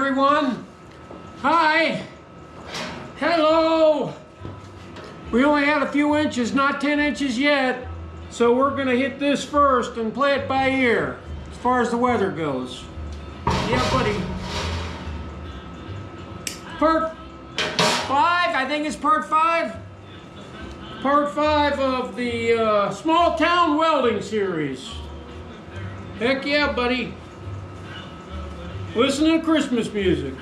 everyone. Hi. Hello. We only had a few inches, not 10 inches yet. So we're gonna hit this first and play it by ear as far as the weather goes. Yeah, buddy. Part 5, I think it's part 5. Part 5 of the small town welding series. Heck yeah, buddy. Listen to Christmas music.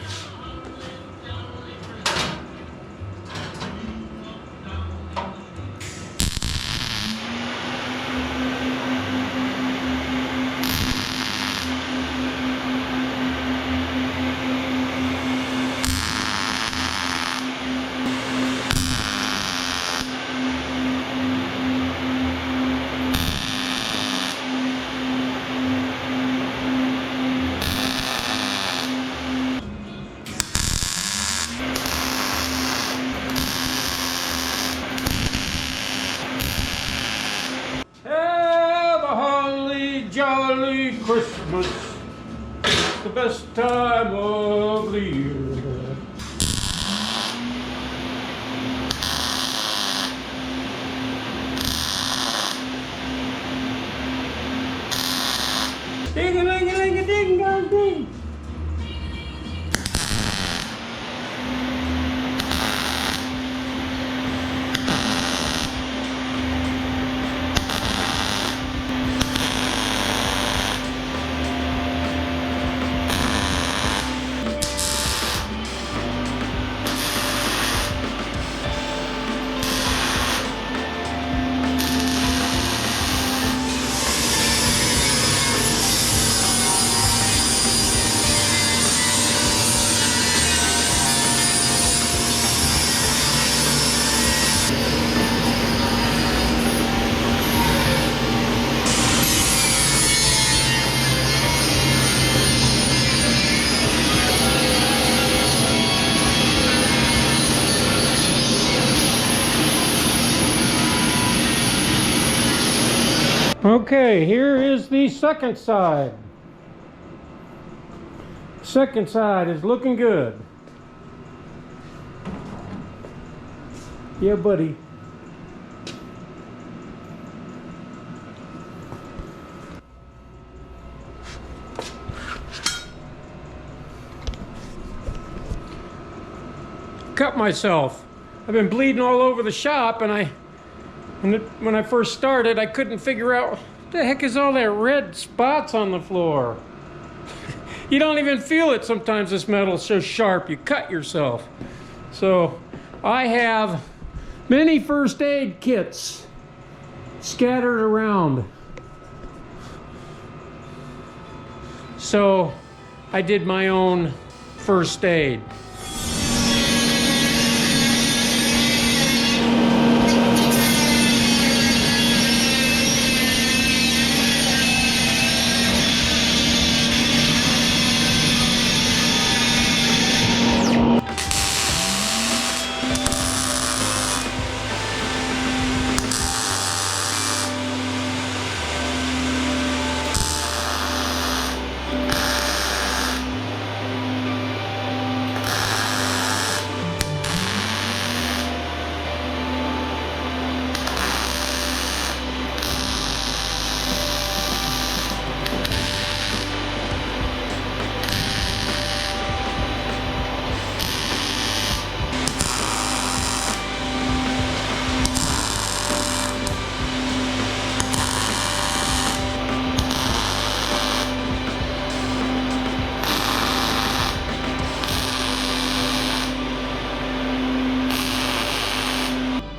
Jolly Christmas, it's the best time of the year. Ding-a-ling-a-ling-a-ding-dong-ding. Okay, here is the second side. Second side is looking good. Yeah, buddy. Cut myself. I've been bleeding all over the shop, and when I first started, I couldn't figure out what the heck is all that red spots on the floor. You don't even feel it sometimes. This metal's so sharp, you cut yourself. So I have many first aid kits scattered around. So I did my own first aid.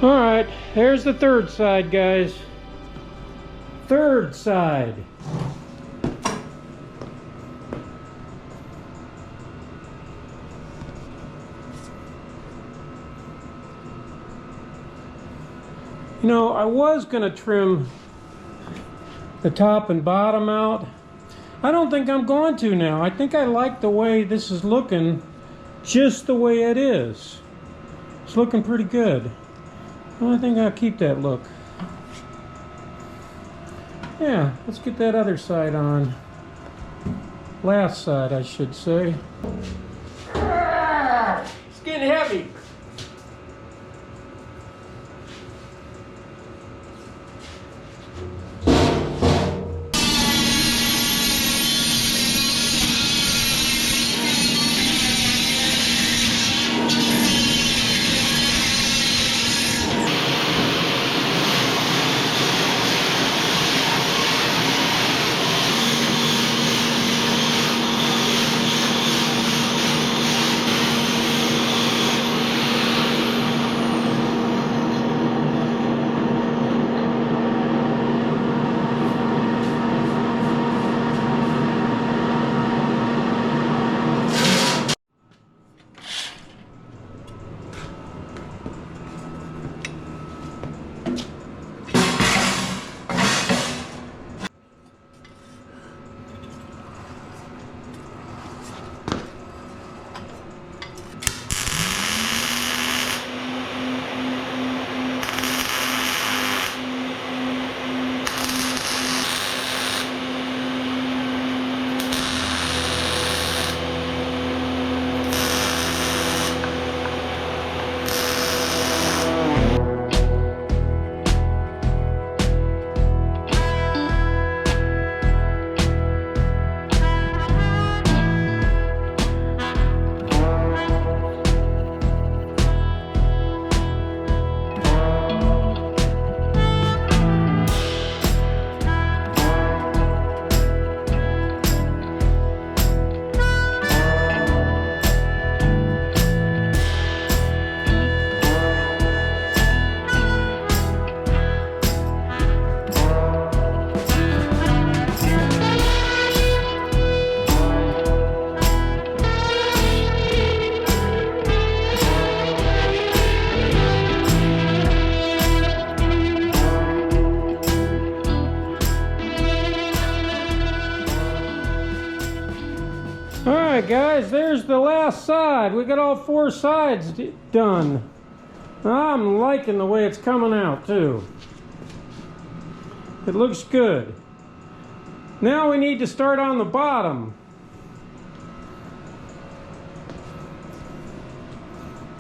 All right, there's the third side, guys. Third side. You know, I was gonna trim the top and bottom out. I don't think I'm going to now. I think I like the way this is looking, just the way it is. It's looking pretty good. Well, I think I'll keep that look. Yeah, let's get that other side on. Last side, I should say. It's getting heavy. Alright guys, there's the last side. We got all 4 sides done. I'm liking the way it's coming out too. It looks good. Now we need to start on the bottom.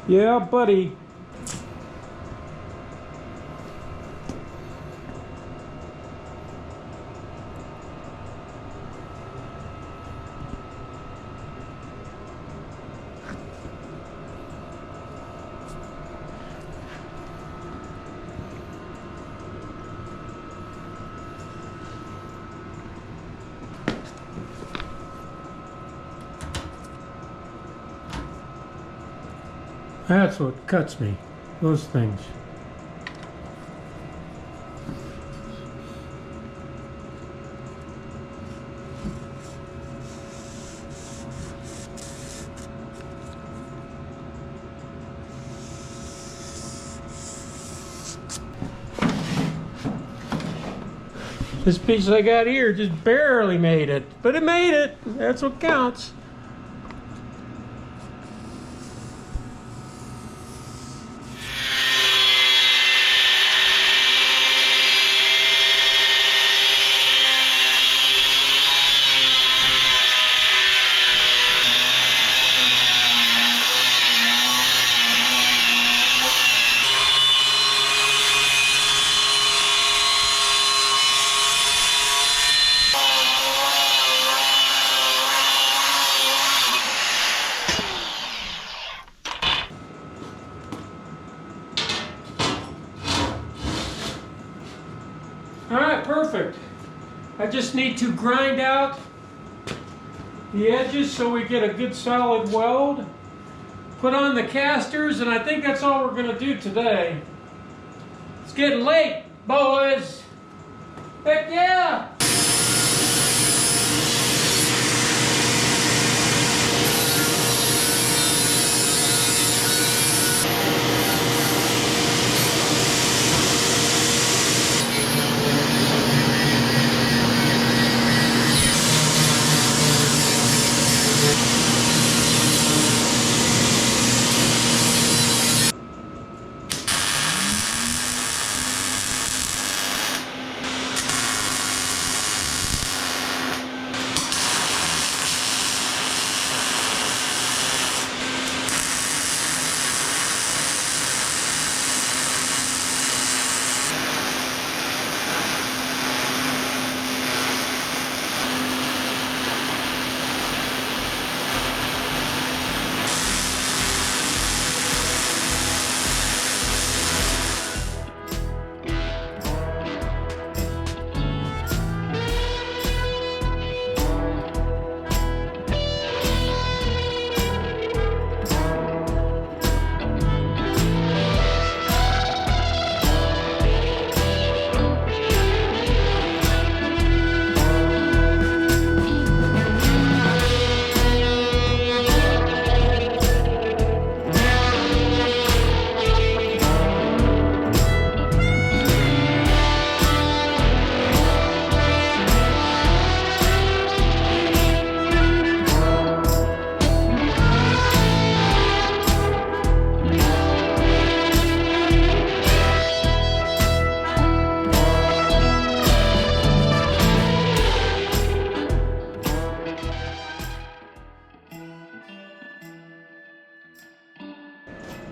Yeah, buddy. That's what cuts me, those things. This piece I got here just barely made it, but it made it. That's what counts. Alright, perfect. I just need to grind out the edges so we get a good solid weld. Put on the casters, and I think that's all we're going to do today. It's getting late, boys. Heck yeah!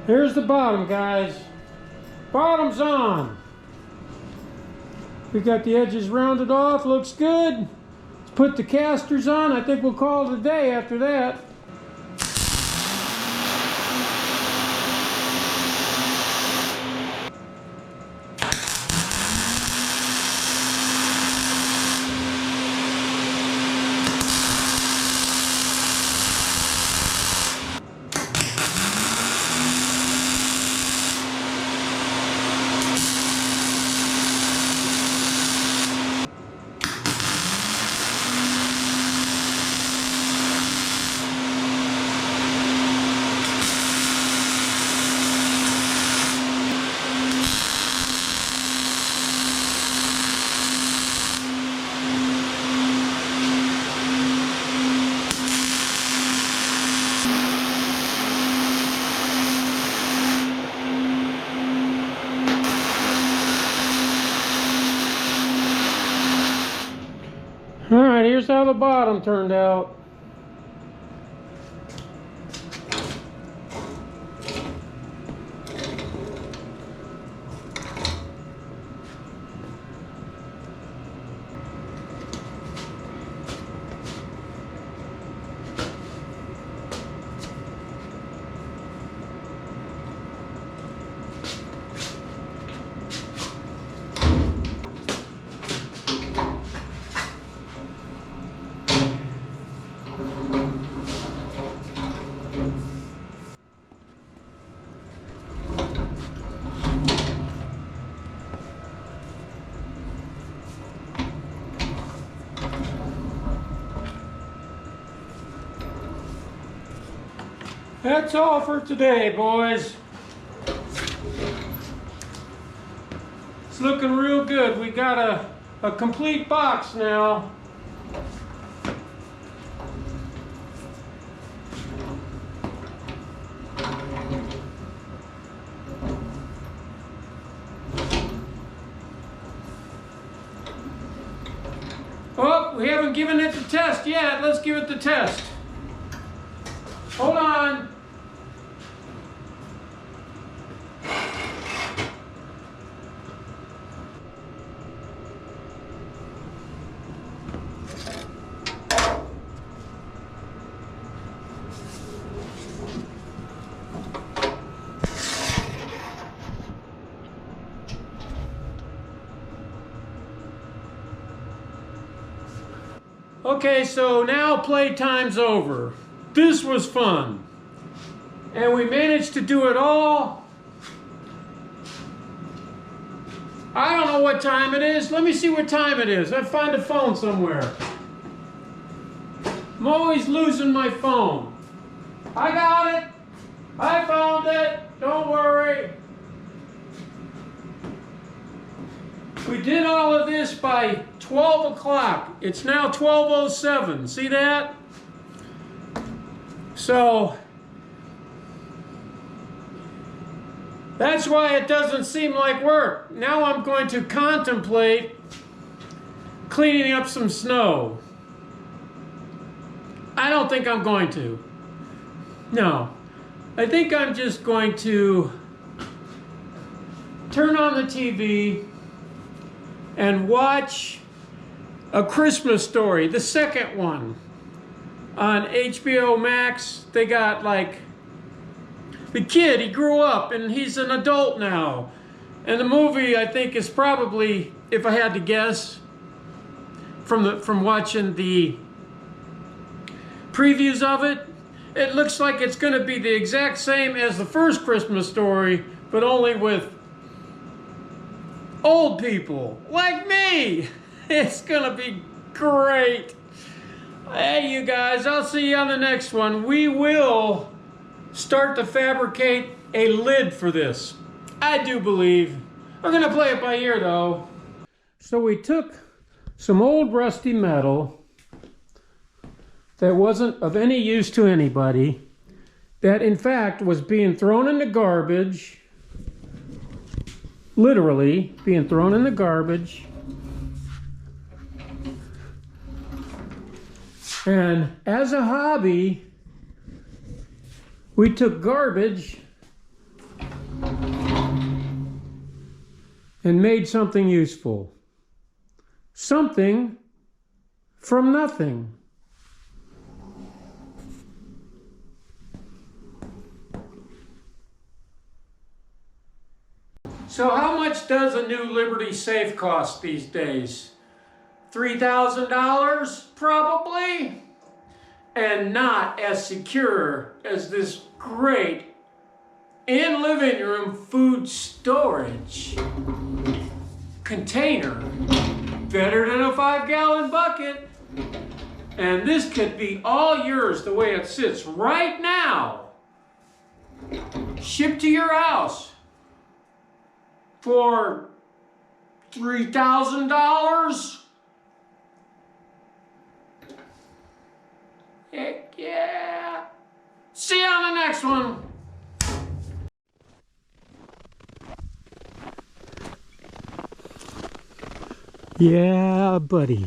Here's the bottom, guys. Bottom's on. We got the edges rounded off, looks good. Let's put the casters on. I think we'll call it a day after that. All right, here's how the bottom turned out. That's all for today, boys. It's looking real good. We got a complete box now. Oh, we haven't given it the test yet. Let's give it the test. Hold on. Okay, so now playtime's over. This was fun. And we managed to do it all. I don't know what time it is. Let me see what time it is. I find a phone somewhere. I'm always losing my phone. I got it. I found it. Don't worry. We did all of this by 12 o'clock. It's now 12:07. See that? So, that's why it doesn't seem like work. Now I'm going to contemplate cleaning up some snow. I don't think I'm going to. No. I think I'm just going to turn on the TV and watch A Christmas Story, the second one, on HBO Max. They got like the kid, he grew up and he's an adult now. And the movie, I think, is probably, if I had to guess, from watching the previews of it, it looks like it's going to be the exact same as the first Christmas Story, but only with old people like me. It's gonna be great. Hey, you guys, I'll see you on the next one. We will start to fabricate a lid for this. I do believe. I'm gonna play it by ear though. So we took some old rusty metal that wasn't of any use to anybody, that in fact was being thrown in the garbage, literally being thrown in the garbage. And as a hobby, we took garbage and made something useful. Something from nothing. So how much does a new Liberty safe cost these days? $3,000 probably? And not as secure as this great in living room food storage container. Better than a 5-gallon bucket. And this could be all yours the way it sits right now. Shipped to your house for $3,000. Heck yeah. See you on the next one. Yeah, buddy.